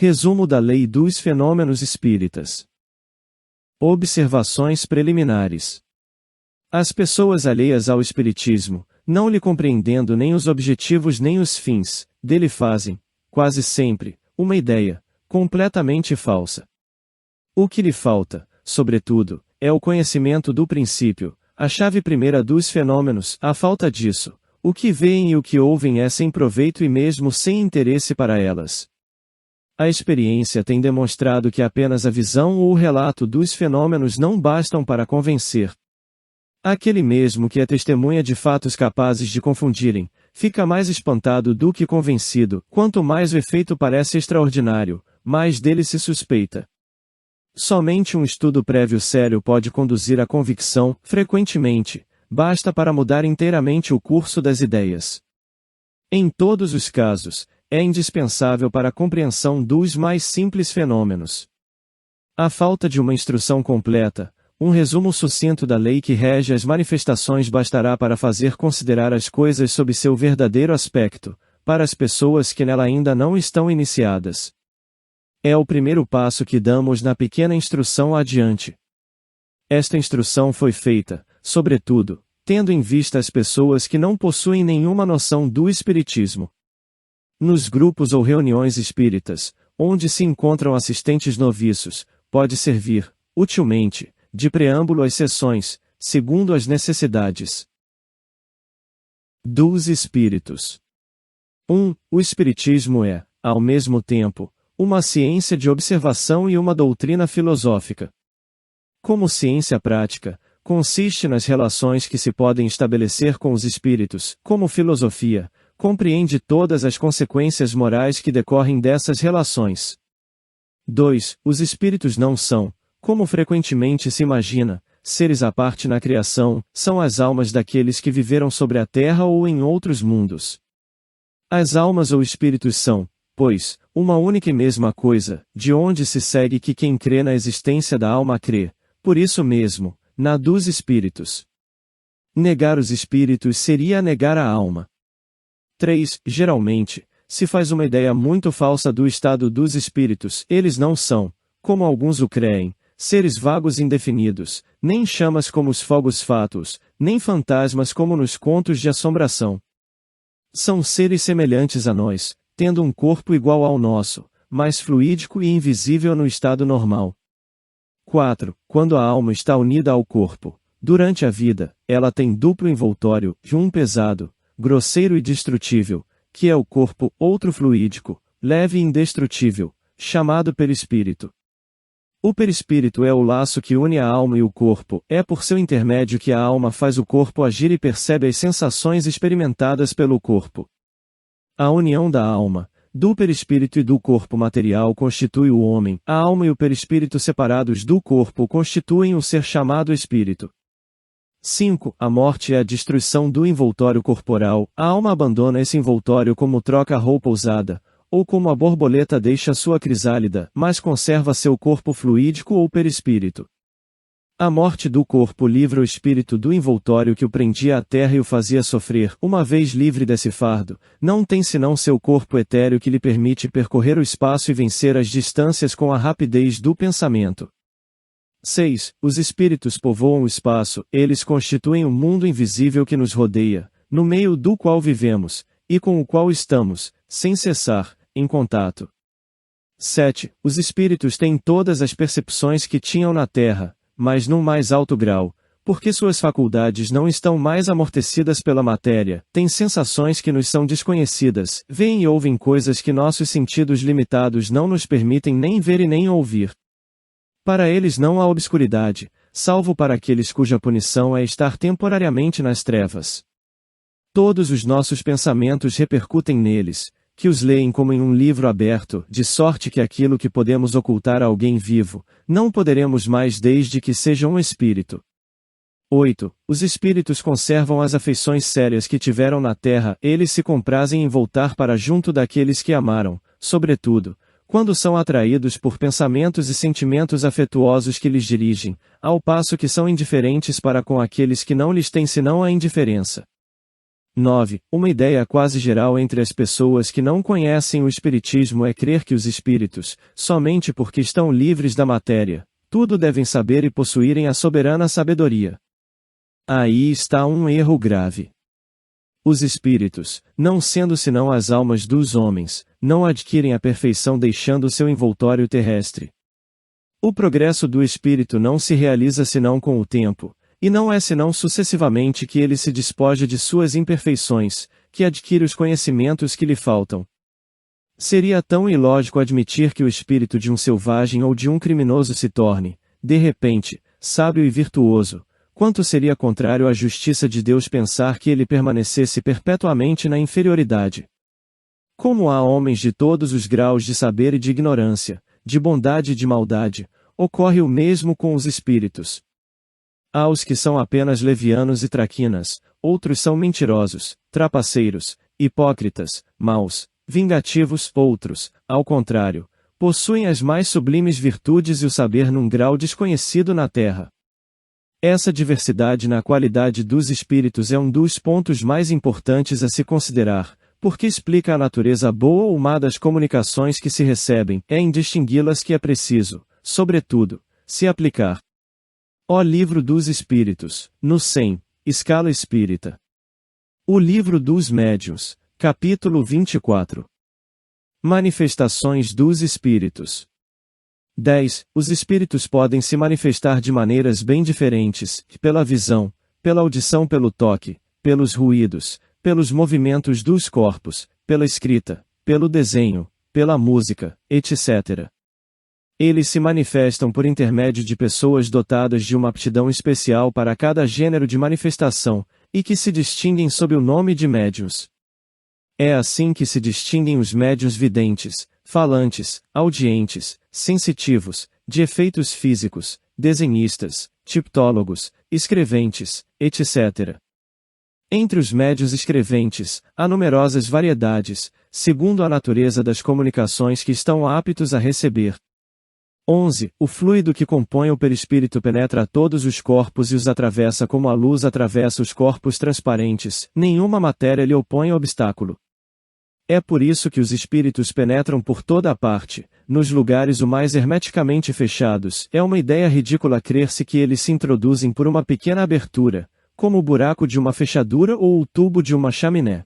Resumo da lei dos fenômenos espíritas. Observações preliminares. As pessoas alheias ao espiritismo, não lhe compreendendo nem os objetivos nem os fins, dele fazem, quase sempre, uma ideia, completamente falsa. O que lhe falta, sobretudo, é o conhecimento do princípio, a chave primeira dos fenômenos. A falta disso, o que veem e o que ouvem é sem proveito e mesmo sem interesse para elas. A experiência tem demonstrado que apenas a visão ou o relato dos fenômenos não bastam para convencer. Aquele mesmo que é testemunha de fatos capazes de confundirem, fica mais espantado do que convencido. Quanto mais o efeito parece extraordinário, mais dele se suspeita. Somente um estudo prévio sério pode conduzir à convicção. Frequentemente, basta para mudar inteiramente o curso das ideias. Em todos os casos, é indispensável para a compreensão dos mais simples fenômenos. A falta de uma instrução completa, um resumo sucinto da lei que rege as manifestações bastará para fazer considerar as coisas sob seu verdadeiro aspecto, para as pessoas que nela ainda não estão iniciadas. É o primeiro passo que damos na pequena instrução adiante. Esta instrução foi feita, sobretudo, tendo em vista as pessoas que não possuem nenhuma noção do espiritismo. Nos grupos ou reuniões espíritas, onde se encontram assistentes noviços, pode servir, utilmente, de preâmbulo às sessões, segundo as necessidades dos espíritos. 1. O espiritismo é, ao mesmo tempo, uma ciência de observação e uma doutrina filosófica. Como ciência prática, consiste nas relações que se podem estabelecer com os espíritos. Como filosofia, compreende todas as consequências morais que decorrem dessas relações. 2. Os espíritos não são, como frequentemente se imagina, seres à parte na criação, são as almas daqueles que viveram sobre a terra ou em outros mundos. As almas ou espíritos são, pois, uma única e mesma coisa, de onde se segue que quem crê na existência da alma crê, por isso mesmo, na dos espíritos. Negar os espíritos seria negar a alma. 3. Geralmente, se faz uma ideia muito falsa do estado dos espíritos. Eles não são, como alguns o creem, seres vagos indefinidos, nem chamas como os fogos fátuos, nem fantasmas como nos contos de assombração. São seres semelhantes a nós, tendo um corpo igual ao nosso, mas fluídico e invisível no estado normal. 4. Quando a alma está unida ao corpo, durante a vida, ela tem duplo envoltório, um pesado, grosseiro e destrutível, que é o corpo, outro fluídico, leve e indestrutível, chamado perispírito. O perispírito é o laço que une a alma e o corpo, é por seu intermédio que a alma faz o corpo agir e percebe as sensações experimentadas pelo corpo. A união da alma, do perispírito e do corpo material constitui o homem. A alma e o perispírito separados do corpo constituem o ser chamado espírito. 5. A morte é a destruição do envoltório corporal. A alma abandona esse envoltório como troca a roupa usada, ou como a borboleta deixa sua crisálida, mas conserva seu corpo fluídico ou perispírito. A morte do corpo livra o espírito do envoltório que o prendia à terra e o fazia sofrer. Uma vez livre desse fardo, não tem senão seu corpo etéreo que lhe permite percorrer o espaço e vencer as distâncias com a rapidez do pensamento. 6. Os espíritos povoam o espaço. Eles constituem o mundo invisível que nos rodeia, no meio do qual vivemos, e com o qual estamos, sem cessar, em contato. 7. Os espíritos têm todas as percepções que tinham na terra, mas num mais alto grau, porque suas faculdades não estão mais amortecidas pela matéria, têm sensações que nos são desconhecidas, veem e ouvem coisas que nossos sentidos limitados não nos permitem nem ver e nem ouvir. Para eles não há obscuridade, salvo para aqueles cuja punição é estar temporariamente nas trevas. Todos os nossos pensamentos repercutem neles, que os leem como em um livro aberto, de sorte que aquilo que podemos ocultar a alguém vivo, não poderemos mais desde que seja um espírito. 8. Os espíritos conservam as afeições sérias que tiveram na terra. Eles se comprazem em voltar para junto daqueles que amaram, sobretudo, quando são atraídos por pensamentos e sentimentos afetuosos que lhes dirigem, ao passo que são indiferentes para com aqueles que não lhes têm senão a indiferença. 9. Uma ideia quase geral entre as pessoas que não conhecem o Espiritismo é crer que os espíritos, somente porque estão livres da matéria, tudo devem saber e possuírem a soberana sabedoria. Aí está um erro grave. Os espíritos, não sendo senão as almas dos homens, não adquirem a perfeição deixando seu envoltório terrestre. O progresso do espírito não se realiza senão com o tempo, e não é senão sucessivamente que ele se despoja de suas imperfeições, que adquire os conhecimentos que lhe faltam. Seria tão ilógico admitir que o espírito de um selvagem ou de um criminoso se torne, de repente, sábio e virtuoso, quanto seria contrário à justiça de Deus pensar que ele permanecesse perpetuamente na inferioridade. Como há homens de todos os graus de saber e de ignorância, de bondade e de maldade, ocorre o mesmo com os espíritos. Há os que são apenas levianos e traquinas, outros são mentirosos, trapaceiros, hipócritas, maus, vingativos, outros, ao contrário, possuem as mais sublimes virtudes e o saber num grau desconhecido na terra. Essa diversidade na qualidade dos espíritos é um dos pontos mais importantes a se considerar, porque explica a natureza boa ou má das comunicações que se recebem, é em distingui-las que é preciso, sobretudo, se aplicar. Ó Livro dos Espíritos, no 100, Escala Espírita. O Livro dos Médiuns, capítulo 24. Manifestações dos Espíritos. 10. Os espíritos podem se manifestar de maneiras bem diferentes, pela visão, pela audição, pelo toque, pelos ruídos, pelos movimentos dos corpos, pela escrita, pelo desenho, pela música, etc. Eles se manifestam por intermédio de pessoas dotadas de uma aptidão especial para cada gênero de manifestação, e que se distinguem sob o nome de médiuns. É assim que se distinguem os médiuns videntes, falantes, audientes, sensitivos, de efeitos físicos, desenhistas, tiptólogos, escreventes, etc. Entre os médiuns escreventes, há numerosas variedades, segundo a natureza das comunicações que estão aptos a receber. 11. O fluido que compõe o perispírito penetra todos os corpos e os atravessa como a luz atravessa os corpos transparentes, nenhuma matéria lhe opõe obstáculo. É por isso que os espíritos penetram por toda a parte, nos lugares o mais hermeticamente fechados. É uma ideia ridícula crer-se que eles se introduzem por uma pequena abertura, como o buraco de uma fechadura ou o tubo de uma chaminé.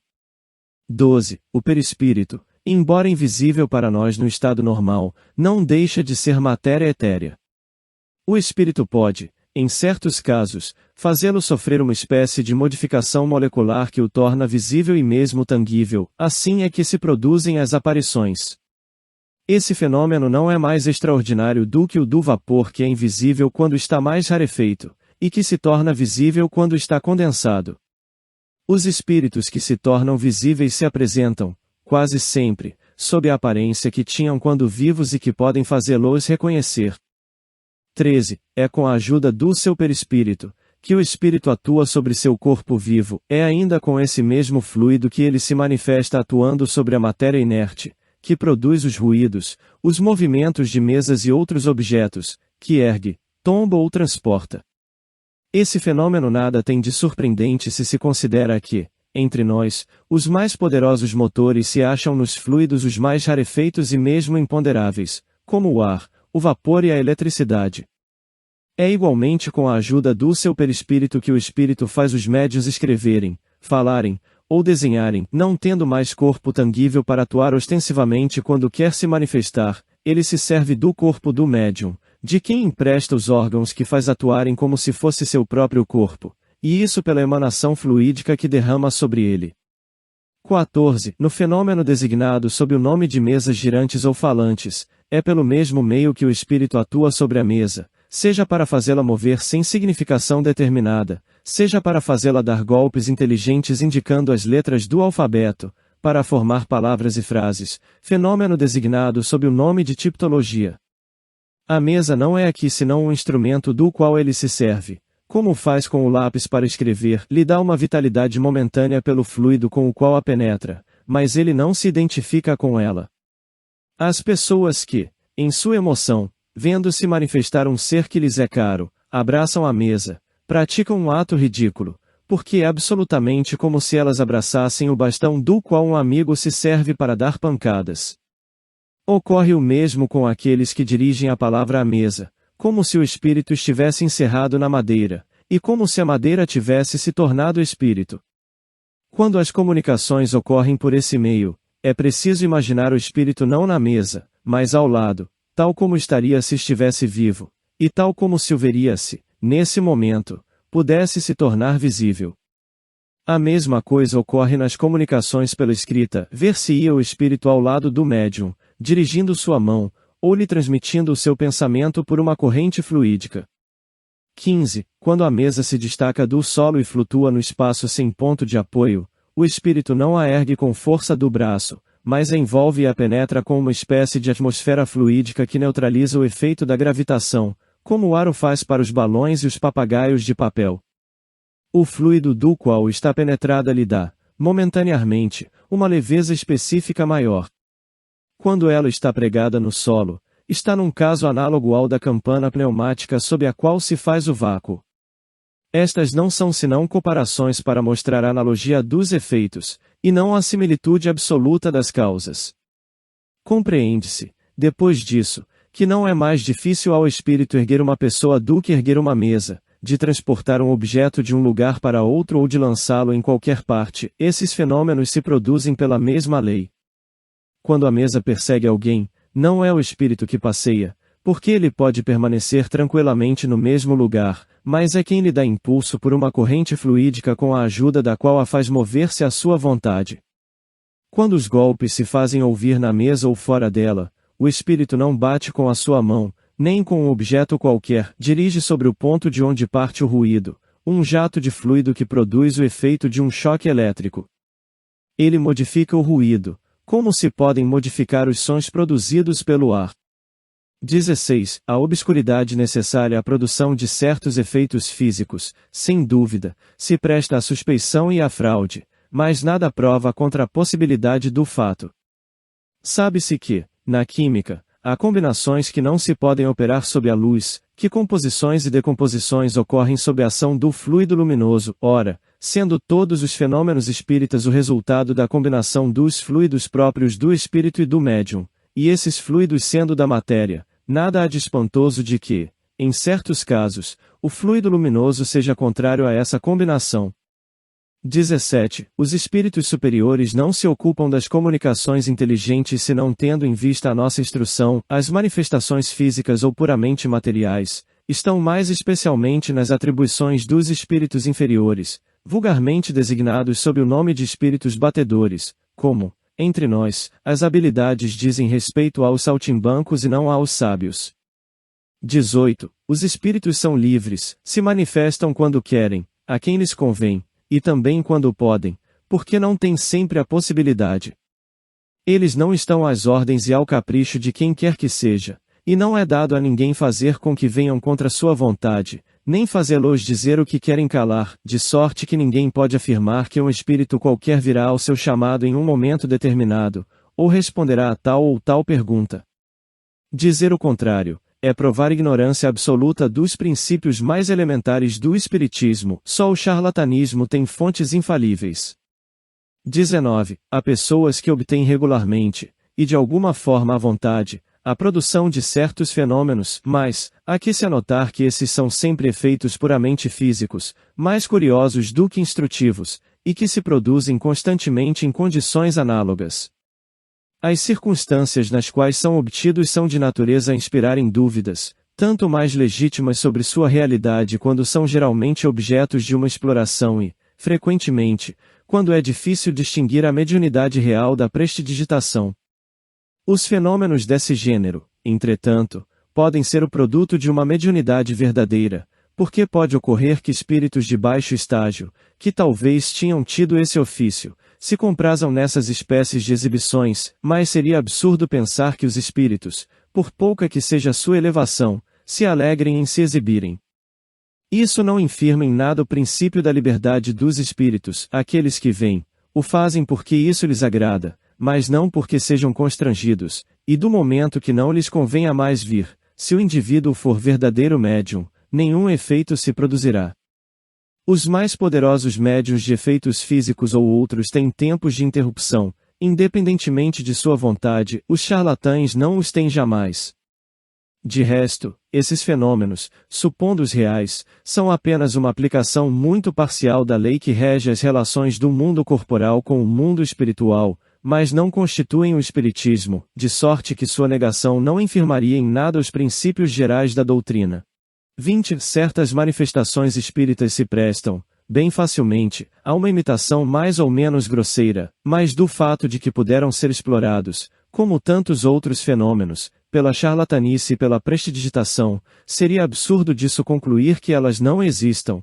12. O perispírito, embora invisível para nós no estado normal, não deixa de ser matéria etérea. O espírito pode, em certos casos, fazê-lo sofrer uma espécie de modificação molecular que o torna visível e mesmo tangível, assim é que se produzem as aparições. Esse fenômeno não é mais extraordinário do que o do vapor que é invisível quando está mais rarefeito, e que se torna visível quando está condensado. Os espíritos que se tornam visíveis se apresentam, quase sempre, sob a aparência que tinham quando vivos e que podem fazê-los reconhecer. 13. É com a ajuda do seu perispírito, que o espírito atua sobre seu corpo vivo, é ainda com esse mesmo fluido que ele se manifesta atuando sobre a matéria inerte, que produz os ruídos, os movimentos de mesas e outros objetos, que ergue, tomba ou transporta. Esse fenômeno nada tem de surpreendente se considera que, entre nós, os mais poderosos motores se acham nos fluidos os mais rarefeitos e mesmo imponderáveis, como o ar, o vapor e a eletricidade. É igualmente com a ajuda do seu perispírito que o espírito faz os médiuns escreverem, falarem, ou desenharem, não tendo mais corpo tangível para atuar ostensivamente quando quer se manifestar, ele se serve do corpo do médium, de quem empresta os órgãos que faz atuarem como se fosse seu próprio corpo, e isso pela emanação fluídica que derrama sobre ele. 14. No fenômeno designado sob o nome de mesas girantes ou falantes, é pelo mesmo meio que o espírito atua sobre a mesa, seja para fazê-la mover sem significação determinada, seja para fazê-la dar golpes inteligentes indicando as letras do alfabeto, para formar palavras e frases, fenômeno designado sob o nome de tiptologia. A mesa não é aqui senão um instrumento do qual ele se serve, como faz com o lápis para escrever, lhe dá uma vitalidade momentânea pelo fluido com o qual a penetra, mas ele não se identifica com ela. As pessoas que, em sua emoção, vendo-se manifestar um ser que lhes é caro, abraçam a mesa, praticam um ato ridículo, porque é absolutamente como se elas abraçassem o bastão do qual um amigo se serve para dar pancadas. Ocorre o mesmo com aqueles que dirigem a palavra à mesa, como se o espírito estivesse encerrado na madeira, e como se a madeira tivesse se tornado espírito. Quando as comunicações ocorrem por esse meio, é preciso imaginar o espírito não na mesa, mas ao lado, tal como estaria se estivesse vivo, e tal como se o veria se, nesse momento, pudesse se tornar visível. A mesma coisa ocorre nas comunicações pela escrita, ver-se-ia o espírito ao lado do médium, dirigindo sua mão, ou lhe transmitindo o seu pensamento por uma corrente fluídica. 15. Quando a mesa se destaca do solo e flutua no espaço sem ponto de apoio, o espírito não a ergue com força do braço, mas a envolve e a penetra com uma espécie de atmosfera fluídica que neutraliza o efeito da gravitação, como o ar o faz para os balões e os papagaios de papel. O fluido do qual está penetrada lhe dá, momentaneamente, uma leveza específica maior. Quando ela está pregada no solo, está num caso análogo ao da campana pneumática sob a qual se faz o vácuo. Estas não são senão comparações para mostrar a analogia dos efeitos, e não a similitude absoluta das causas. Compreende-se, depois disso, que não é mais difícil ao espírito erguer uma pessoa do que erguer uma mesa, de transportar um objeto de um lugar para outro ou de lançá-lo em qualquer parte. Esses fenômenos se produzem pela mesma lei. Quando a mesa persegue alguém, não é o espírito que passeia, porque ele pode permanecer tranquilamente no mesmo lugar, mas é quem lhe dá impulso por uma corrente fluídica com a ajuda da qual a faz mover-se à sua vontade. Quando os golpes se fazem ouvir na mesa ou fora dela, o espírito não bate com a sua mão, nem com um objeto qualquer, dirige sobre o ponto de onde parte o ruído, um jato de fluido que produz o efeito de um choque elétrico. Ele modifica o ruído, como se podem modificar os sons produzidos pelo ar. 16. A obscuridade necessária à produção de certos efeitos físicos, sem dúvida, se presta à suspeição e à fraude, mas nada prova contra a possibilidade do fato. Sabe-se que, na química, há combinações que não se podem operar sob a luz, que composições e decomposições ocorrem sob a ação do fluido luminoso, ora, sendo todos os fenômenos espíritas o resultado da combinação dos fluidos próprios do espírito e do médium, e esses fluidos sendo da matéria, nada há de espantoso de que, em certos casos, o fluido luminoso seja contrário a essa combinação. 17. Os espíritos superiores não se ocupam das comunicações inteligentes senão tendo em vista a nossa instrução, as manifestações físicas ou puramente materiais, estão mais especialmente nas atribuições dos espíritos inferiores, vulgarmente designados sob o nome de espíritos batedores, como, entre nós, as habilidades dizem respeito aos saltimbancos e não aos sábios. 18. Os espíritos são livres, se manifestam quando querem, a quem lhes convém, e também quando podem, porque não têm sempre a possibilidade. Eles não estão às ordens e ao capricho de quem quer que seja, e não é dado a ninguém fazer com que venham contra sua vontade, nem fazê-los dizer o que querem calar, de sorte que ninguém pode afirmar que um espírito qualquer virá ao seu chamado em um momento determinado, ou responderá a tal ou tal pergunta. Dizer o contrário é provar ignorância absoluta dos princípios mais elementares do espiritismo. Só o charlatanismo tem fontes infalíveis. 19. Há pessoas que obtêm regularmente, e de alguma forma à vontade, a produção de certos fenômenos, mas, há que se anotar que esses são sempre efeitos puramente físicos, mais curiosos do que instrutivos, e que se produzem constantemente em condições análogas. As circunstâncias nas quais são obtidos são de natureza a inspirarem dúvidas, tanto mais legítimas sobre sua realidade quando são geralmente objetos de uma exploração e, frequentemente, quando é difícil distinguir a mediunidade real da prestidigitação. Os fenômenos desse gênero, entretanto, podem ser o produto de uma mediunidade verdadeira, porque pode ocorrer que espíritos de baixo estágio, que talvez tinham tido esse ofício, se comprazam nessas espécies de exibições, mas seria absurdo pensar que os espíritos, por pouca que seja sua elevação, se alegrem em se exibirem. Isso não infirma em nada o princípio da liberdade dos espíritos. Aqueles que vêm, o fazem porque isso lhes agrada, mas não porque sejam constrangidos, e do momento que não lhes convenha mais vir, se o indivíduo for verdadeiro médium, nenhum efeito se produzirá. Os mais poderosos médiuns de efeitos físicos ou outros têm tempos de interrupção, independentemente de sua vontade, os charlatães não os têm jamais. De resto, esses fenômenos, supondo-os reais, são apenas uma aplicação muito parcial da lei que rege as relações do mundo corporal com o mundo espiritual, mas não constituem o espiritismo, de sorte que sua negação não infirmaria em nada os princípios gerais da doutrina. 20. Certas manifestações espíritas se prestam, bem facilmente, a uma imitação mais ou menos grosseira, mas do fato de que puderam ser explorados, como tantos outros fenômenos, pela charlatanice e pela prestidigitação, seria absurdo disso concluir que elas não existam.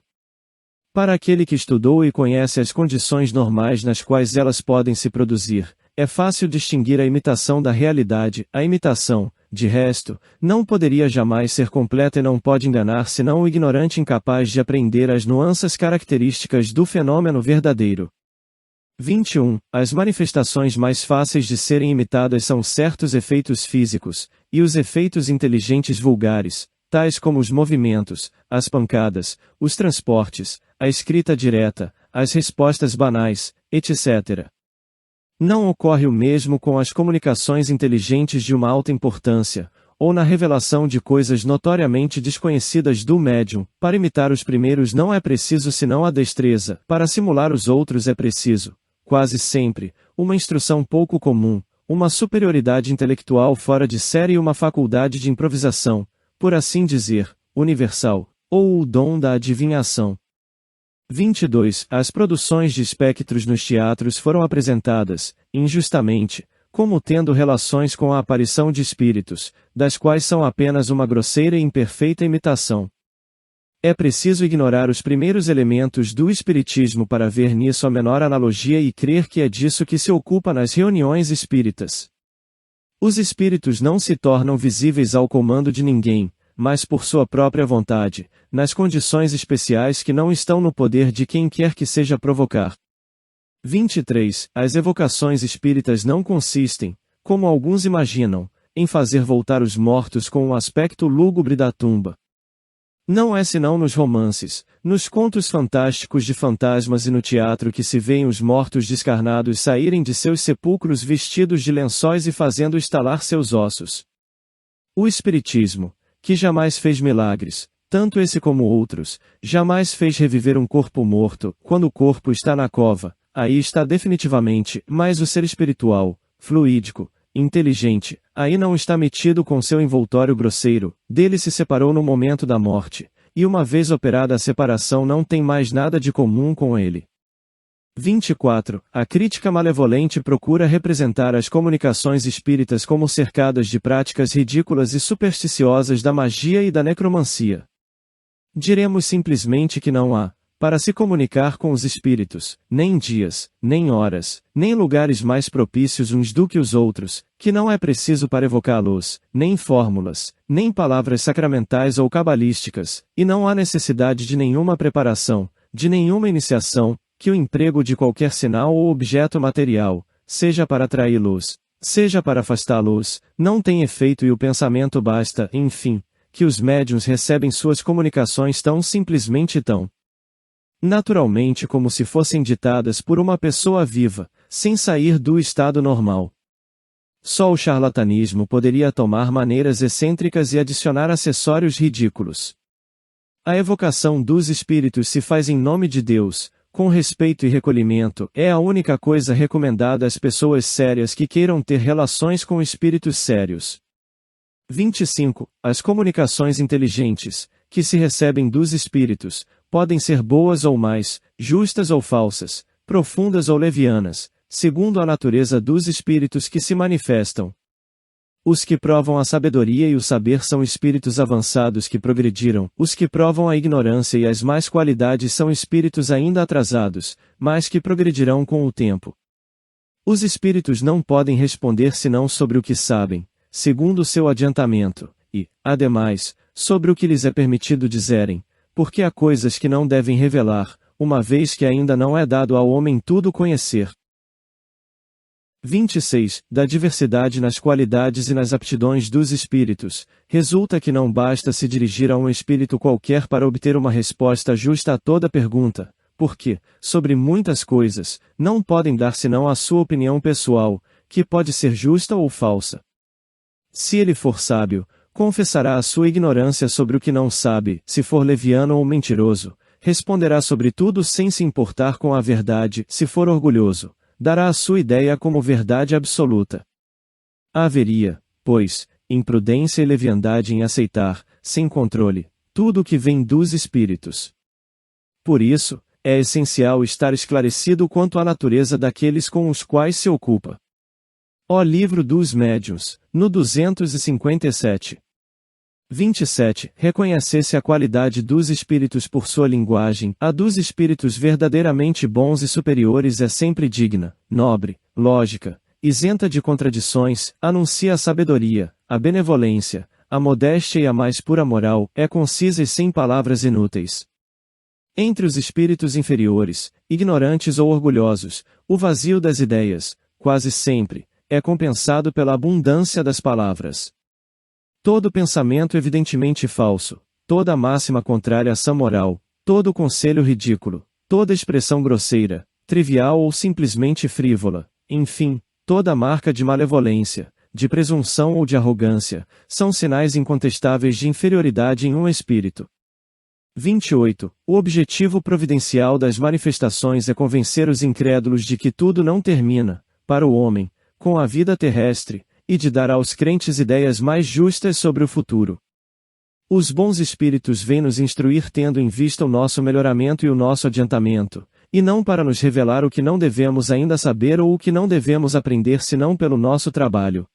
Para aquele que estudou e conhece as condições normais nas quais elas podem se produzir, é fácil distinguir a imitação da realidade. A imitação, de resto, não poderia jamais ser completa e não pode enganar senão o ignorante incapaz de aprender as nuances características do fenômeno verdadeiro. 21. As manifestações mais fáceis de serem imitadas são certos efeitos físicos, e os efeitos inteligentes vulgares, tais como os movimentos, as pancadas, os transportes, a escrita direta, as respostas banais, etc. Não ocorre o mesmo com as comunicações inteligentes de uma alta importância, ou na revelação de coisas notoriamente desconhecidas do médium. Para imitar os primeiros não é preciso senão a destreza, para simular os outros é preciso, quase sempre, uma instrução pouco comum, uma superioridade intelectual fora de série e uma faculdade de improvisação, por assim dizer, universal, ou o dom da adivinhação. 22. As produções de espectros nos teatros foram apresentadas, injustamente, como tendo relações com a aparição de espíritos, das quais são apenas uma grosseira e imperfeita imitação. É preciso ignorar os primeiros elementos do espiritismo para ver nisso a menor analogia e crer que é disso que se ocupa nas reuniões espíritas. Os espíritos não se tornam visíveis ao comando de ninguém, mas por sua própria vontade, nas condições especiais que não estão no poder de quem quer que seja provocar. 23. As evocações espíritas não consistem, como alguns imaginam, em fazer voltar os mortos com o aspecto lúgubre da tumba. Não é senão nos romances, nos contos fantásticos de fantasmas e no teatro que se veem os mortos descarnados saírem de seus sepulcros vestidos de lençóis e fazendo estalar seus ossos. O espiritismo, que jamais fez milagres, tanto esse como outros, jamais fez reviver um corpo morto. Quando o corpo está na cova, aí está definitivamente, mas o ser espiritual, fluídico, inteligente, aí não está metido com seu envoltório grosseiro, dele se separou no momento da morte, e uma vez operada a separação não tem mais nada de comum com ele. 24. A crítica malevolente procura representar as comunicações espíritas como cercadas de práticas ridículas e supersticiosas da magia e da necromancia. Diremos simplesmente que não há, para se comunicar com os espíritos, nem dias, nem horas, nem lugares mais propícios uns do que os outros, que não é preciso para evocá-los, nem fórmulas, nem palavras sacramentais ou cabalísticas, e não há necessidade de nenhuma preparação, de nenhuma iniciação, que o emprego de qualquer sinal ou objeto material, seja para atraí-los, seja para afastá-los, não tem efeito e o pensamento basta, enfim, que os médiuns recebem suas comunicações tão simplesmente tão naturalmente como se fossem ditadas por uma pessoa viva, sem sair do estado normal. Só o charlatanismo poderia tomar maneiras excêntricas e adicionar acessórios ridículos. A evocação dos espíritos se faz em nome de Deus, com respeito e recolhimento, é a única coisa recomendada às pessoas sérias que queiram ter relações com espíritos sérios. 25. As comunicações inteligentes, que se recebem dos espíritos, podem ser boas ou mais, justas ou falsas, profundas ou levianas, segundo a natureza dos espíritos que se manifestam. Os que provam a sabedoria e o saber são espíritos avançados que progrediram, os que provam a ignorância e as más qualidades são espíritos ainda atrasados, mas que progredirão com o tempo. Os espíritos não podem responder senão sobre o que sabem, segundo o seu adiantamento, e, ademais, sobre o que lhes é permitido dizerem, porque há coisas que não devem revelar, uma vez que ainda não é dado ao homem tudo conhecer. 26. Da diversidade nas qualidades e nas aptidões dos espíritos, resulta que não basta se dirigir a um espírito qualquer para obter uma resposta justa a toda pergunta, porque, sobre muitas coisas, não podem dar senão a sua opinião pessoal, que pode ser justa ou falsa. Se ele for sábio, confessará a sua ignorância sobre o que não sabe, se for leviano ou mentiroso, responderá sobre tudo sem se importar com a verdade, se for orgulhoso, dará a sua ideia como verdade absoluta. Haveria, pois, imprudência e leviandade em aceitar, sem controle, tudo o que vem dos espíritos. Por isso, é essencial estar esclarecido quanto à natureza daqueles com os quais se ocupa. Ó Livro dos Médiuns, no 257. 27. Reconhecesse a qualidade dos espíritos por sua linguagem, a dos espíritos verdadeiramente bons e superiores é sempre digna, nobre, lógica, isenta de contradições, anuncia a sabedoria, a benevolência, a modéstia e a mais pura moral, é concisa e sem palavras inúteis. Entre os espíritos inferiores, ignorantes ou orgulhosos, o vazio das ideias, quase sempre, é compensado pela abundância das palavras. Todo pensamento evidentemente falso, toda máxima contrária à sã moral, todo conselho ridículo, toda expressão grosseira, trivial ou simplesmente frívola, enfim, toda marca de malevolência, de presunção ou de arrogância, são sinais incontestáveis de inferioridade em um espírito. 28. O objetivo providencial das manifestações é convencer os incrédulos de que tudo não termina, para o homem, com a vida terrestre, e de dar aos crentes ideias mais justas sobre o futuro. Os bons espíritos vêm nos instruir tendo em vista o nosso melhoramento e o nosso adiantamento, e não para nos revelar o que não devemos ainda saber ou o que não devemos aprender senão pelo nosso trabalho.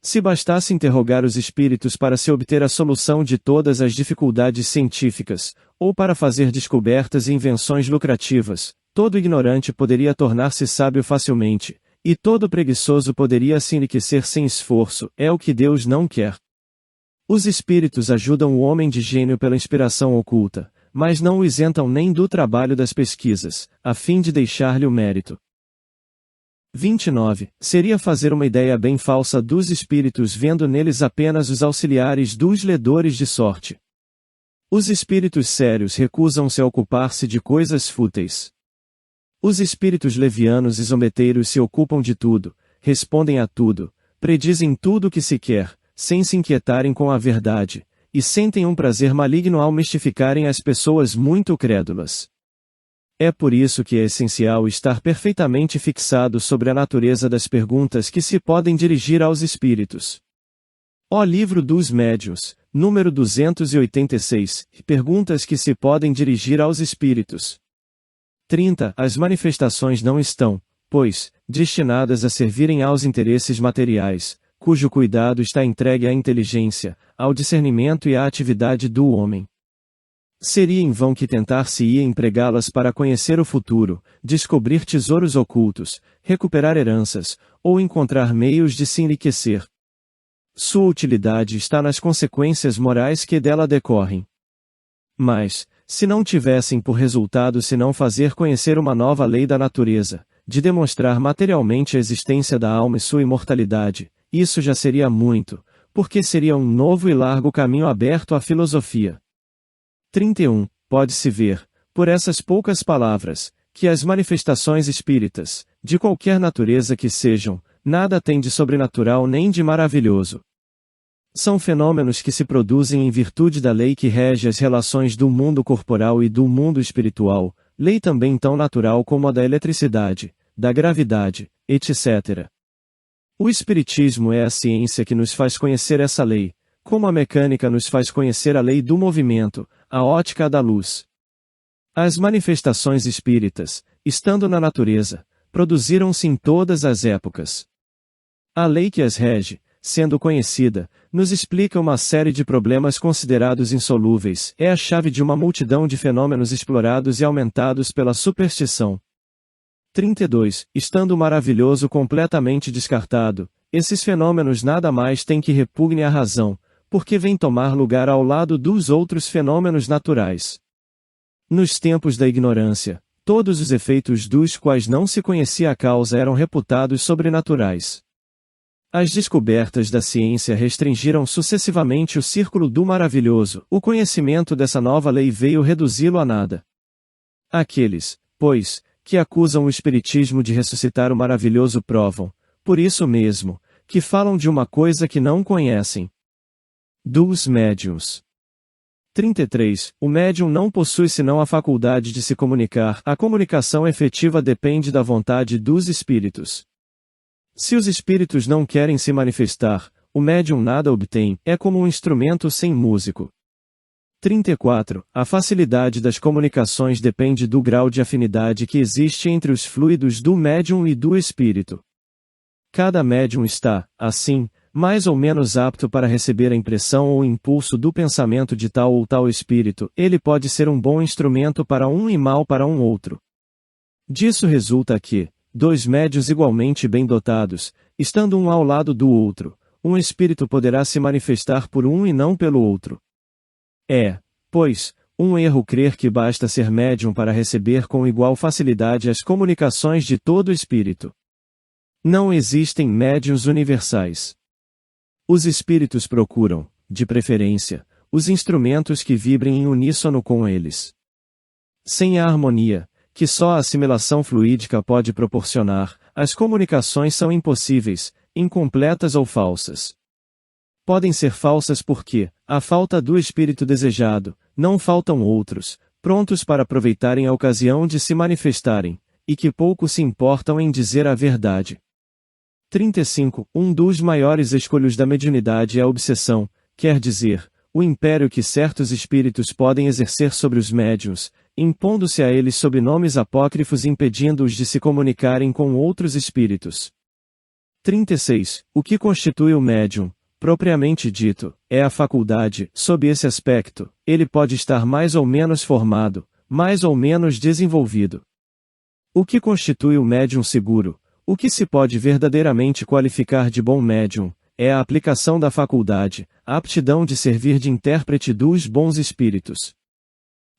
Se bastasse interrogar os espíritos para se obter a solução de todas as dificuldades científicas, ou para fazer descobertas e invenções lucrativas, todo ignorante poderia tornar-se sábio facilmente, e todo preguiçoso poderia se enriquecer sem esforço, é o que Deus não quer. Os espíritos ajudam o homem de gênio pela inspiração oculta, mas não o isentam nem do trabalho das pesquisas, a fim de deixar-lhe o mérito. 29. Seria fazer uma ideia bem falsa dos espíritos vendo neles apenas os auxiliares dos ledores de sorte. Os espíritos sérios recusam-se a ocupar-se de coisas fúteis. Os espíritos levianos e zombeteiros se ocupam de tudo, respondem a tudo, predizem tudo o que se quer, sem se inquietarem com a verdade, e sentem um prazer maligno ao mistificarem as pessoas muito crédulas. É por isso que é essencial estar perfeitamente fixado sobre a natureza das perguntas que se podem dirigir aos espíritos. Ó Livro dos Médiuns, número 286, perguntas que se podem dirigir aos espíritos. 30. As manifestações não estão, pois, destinadas a servirem aos interesses materiais, cujo cuidado está entregue à inteligência, ao discernimento e à atividade do homem. Seria em vão que tentar-se-ia empregá-las para conhecer o futuro, descobrir tesouros ocultos, recuperar heranças, ou encontrar meios de se enriquecer. Sua utilidade está nas consequências morais que dela decorrem. Mas, se não tivessem por resultado senão fazer conhecer uma nova lei da natureza, de demonstrar materialmente a existência da alma e sua imortalidade, isso já seria muito, porque seria um novo e largo caminho aberto à filosofia. 31. Pode-se ver, por essas poucas palavras, que as manifestações espíritas, de qualquer natureza que sejam, nada têm de sobrenatural nem de maravilhoso. São fenômenos que se produzem em virtude da lei que rege as relações do mundo corporal e do mundo espiritual, lei também tão natural como a da eletricidade, da gravidade, etc. O Espiritismo é a ciência que nos faz conhecer essa lei, como a mecânica nos faz conhecer a lei do movimento, a ótica da luz. As manifestações espíritas, estando na natureza, produziram-se em todas as épocas. A lei que as rege, sendo conhecida, nos explica uma série de problemas considerados insolúveis, é a chave de uma multidão de fenômenos explorados e aumentados pela superstição. 32. Estando o maravilhoso completamente descartado, esses fenômenos nada mais têm que repugne à razão, porque vêm tomar lugar ao lado dos outros fenômenos naturais. Nos tempos da ignorância, todos os efeitos dos quais não se conhecia a causa eram reputados sobrenaturais. As descobertas da ciência restringiram sucessivamente o círculo do maravilhoso, o conhecimento dessa nova lei veio reduzi-lo a nada. Aqueles, pois, que acusam o espiritismo de ressuscitar o maravilhoso provam, por isso mesmo, que falam de uma coisa que não conhecem. Dos médiuns. 33. O médium não possui senão a faculdade de se comunicar. A comunicação efetiva depende da vontade dos espíritos. Se os espíritos não querem se manifestar, o médium nada obtém, é como um instrumento sem músico. 34. A facilidade das comunicações depende do grau de afinidade que existe entre os fluidos do médium e do espírito. Cada médium está, assim, mais ou menos apto para receber a impressão ou impulso do pensamento de tal ou tal espírito, ele pode ser um bom instrumento para um e mau para um outro. Disso resulta que, dois médiuns igualmente bem dotados, estando um ao lado do outro, um espírito poderá se manifestar por um e não pelo outro. É, pois, um erro crer que basta ser médium para receber com igual facilidade as comunicações de todo espírito. Não existem médiuns universais. Os espíritos procuram, de preferência, os instrumentos que vibrem em uníssono com eles. Sem a harmonia, que só a assimilação fluídica pode proporcionar, as comunicações são impossíveis, incompletas ou falsas. Podem ser falsas porque, à falta do espírito desejado, não faltam outros, prontos para aproveitarem a ocasião de se manifestarem, e que pouco se importam em dizer a verdade. 35. Um dos maiores escolhos da mediunidade é a obsessão, quer dizer, o império que certos espíritos podem exercer sobre os médiuns, impondo-se a eles sob nomes apócrifos e impedindo-os de se comunicarem com outros espíritos. 36. O que constitui o médium, propriamente dito, é a faculdade. Sob esse aspecto, ele pode estar mais ou menos formado, mais ou menos desenvolvido. O que constitui o médium seguro, o que se pode verdadeiramente qualificar de bom médium, é a aplicação da faculdade, a aptidão de servir de intérprete dos bons espíritos.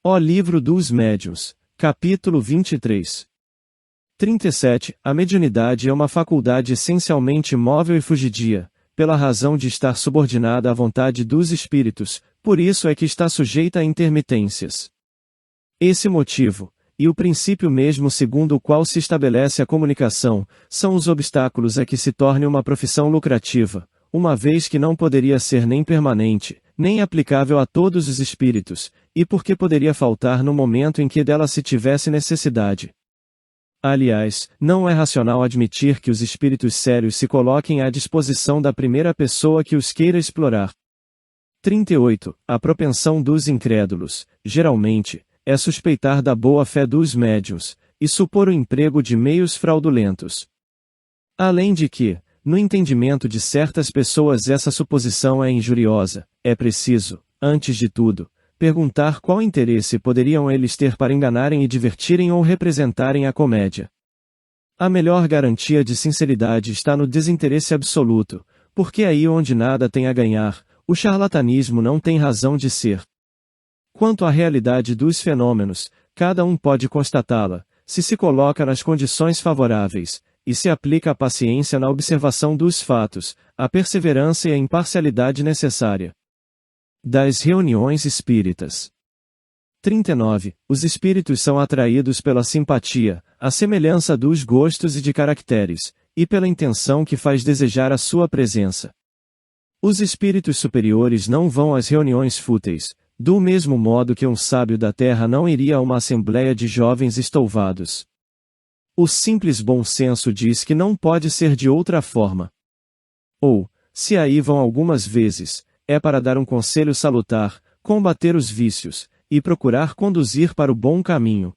Ó Livro dos Médiuns, capítulo 23. 37. A mediunidade é uma faculdade essencialmente móvel e fugidia, pela razão de estar subordinada à vontade dos espíritos, por isso é que está sujeita a intermitências. Esse motivo, e o princípio mesmo segundo o qual se estabelece a comunicação, são os obstáculos a que se torne uma profissão lucrativa, uma vez que não poderia ser nem permanente, nem aplicável a todos os espíritos, e porque poderia faltar no momento em que dela se tivesse necessidade. Aliás, não é racional admitir que os espíritos sérios se coloquem à disposição da primeira pessoa que os queira explorar. 38. A propensão dos incrédulos, geralmente, é suspeitar da boa-fé dos médiuns, e supor o emprego de meios fraudulentos. Além de que, no entendimento de certas pessoas essa suposição é injuriosa, é preciso, antes de tudo, perguntar qual interesse poderiam eles ter para enganarem e divertirem ou representarem a comédia. A melhor garantia de sinceridade está no desinteresse absoluto, porque aí onde nada tem a ganhar, o charlatanismo não tem razão de ser. Quanto à realidade dos fenômenos, cada um pode constatá-la, se coloca nas condições favoráveis, e se aplica a paciência na observação dos fatos, a perseverança e a imparcialidade necessária. Das reuniões espíritas. 39. Os espíritos são atraídos pela simpatia, a semelhança dos gostos e de caracteres, e pela intenção que faz desejar a sua presença. Os espíritos superiores não vão às reuniões fúteis, do mesmo modo que um sábio da terra não iria a uma assembleia de jovens estouvados. O simples bom senso diz que não pode ser de outra forma. Ou, se aí vão algumas vezes, é para dar um conselho salutar, combater os vícios, e procurar conduzir para o bom caminho.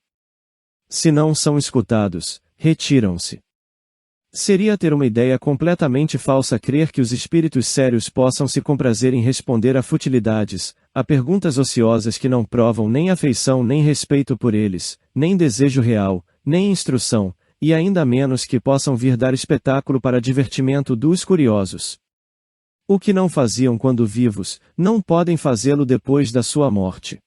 Se não são escutados, retiram-se. Seria ter uma ideia completamente falsa crer que os espíritos sérios possam se comprazer em responder a futilidades, a perguntas ociosas que não provam nem afeição nem respeito por eles, nem desejo real, nem instrução, e ainda menos que possam vir dar espetáculo para divertimento dos curiosos. O que não faziam quando vivos, não podem fazê-lo depois da sua morte.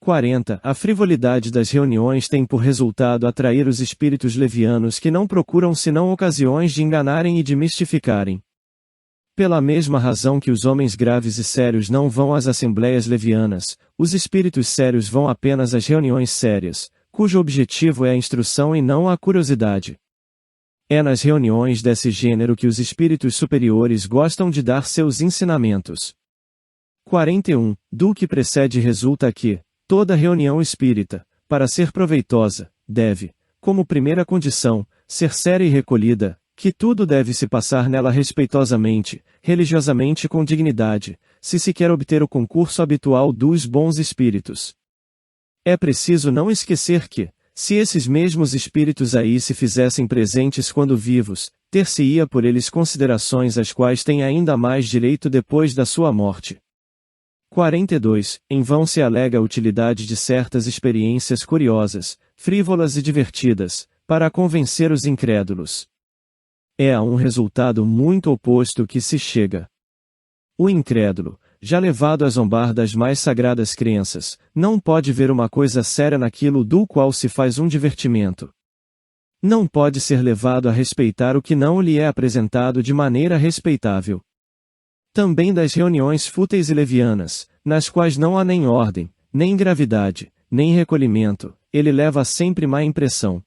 40. A frivolidade das reuniões tem por resultado atrair os espíritos levianos que não procuram senão ocasiões de enganarem e de mistificarem. Pela mesma razão que os homens graves e sérios não vão às assembleias levianas, os espíritos sérios vão apenas às reuniões sérias, cujo objetivo é a instrução e não a curiosidade. É nas reuniões desse gênero que os espíritos superiores gostam de dar seus ensinamentos. 41. Do que precede resulta que toda reunião espírita, para ser proveitosa, deve, como primeira condição, ser séria e recolhida, que tudo deve se passar nela respeitosamente, religiosamente e com dignidade, se quer obter o concurso habitual dos bons espíritos. É preciso não esquecer que, se esses mesmos espíritos aí se fizessem presentes quando vivos, ter-se-ia por eles considerações às quais têm ainda mais direito depois da sua morte. 42. Em vão se alega a utilidade de certas experiências curiosas, frívolas e divertidas, para convencer os incrédulos. É a um resultado muito oposto que se chega. O incrédulo, já levado a zombar das mais sagradas crenças, não pode ver uma coisa séria naquilo do qual se faz um divertimento. Não pode ser levado a respeitar o que não lhe é apresentado de maneira respeitável. Também das reuniões fúteis e levianas, nas quais não há nem ordem, nem gravidade, nem recolhimento, ele leva sempre má impressão.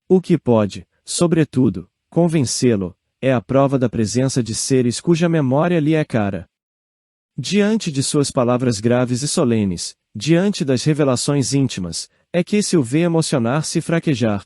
O que pode, sobretudo, convencê-lo, é a prova da presença de seres cuja memória lhe é cara. Diante de suas palavras graves e solenes, diante das revelações íntimas, é que se o vê emocionar-se e fraquejar.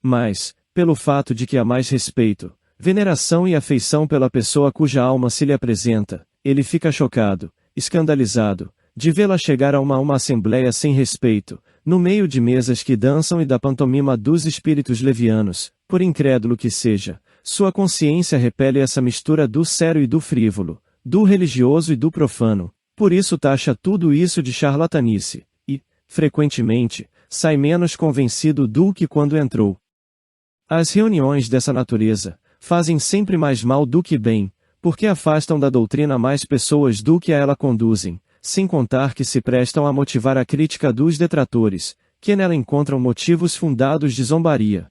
Mas, pelo fato de que há mais respeito, veneração e afeição pela pessoa cuja alma se lhe apresenta, ele fica chocado, escandalizado, de vê-la chegar a uma assembleia sem respeito, no meio de mesas que dançam e da pantomima dos espíritos levianos, por incrédulo que seja, sua consciência repele essa mistura do sério e do frívolo, do religioso e do profano, por isso taxa tudo isso de charlatanice, e, frequentemente, sai menos convencido do que quando entrou. As reuniões dessa natureza fazem sempre mais mal do que bem, porque afastam da doutrina mais pessoas do que a ela conduzem, sem contar que se prestam a motivar a crítica dos detratores, que nela encontram motivos fundados de zombaria.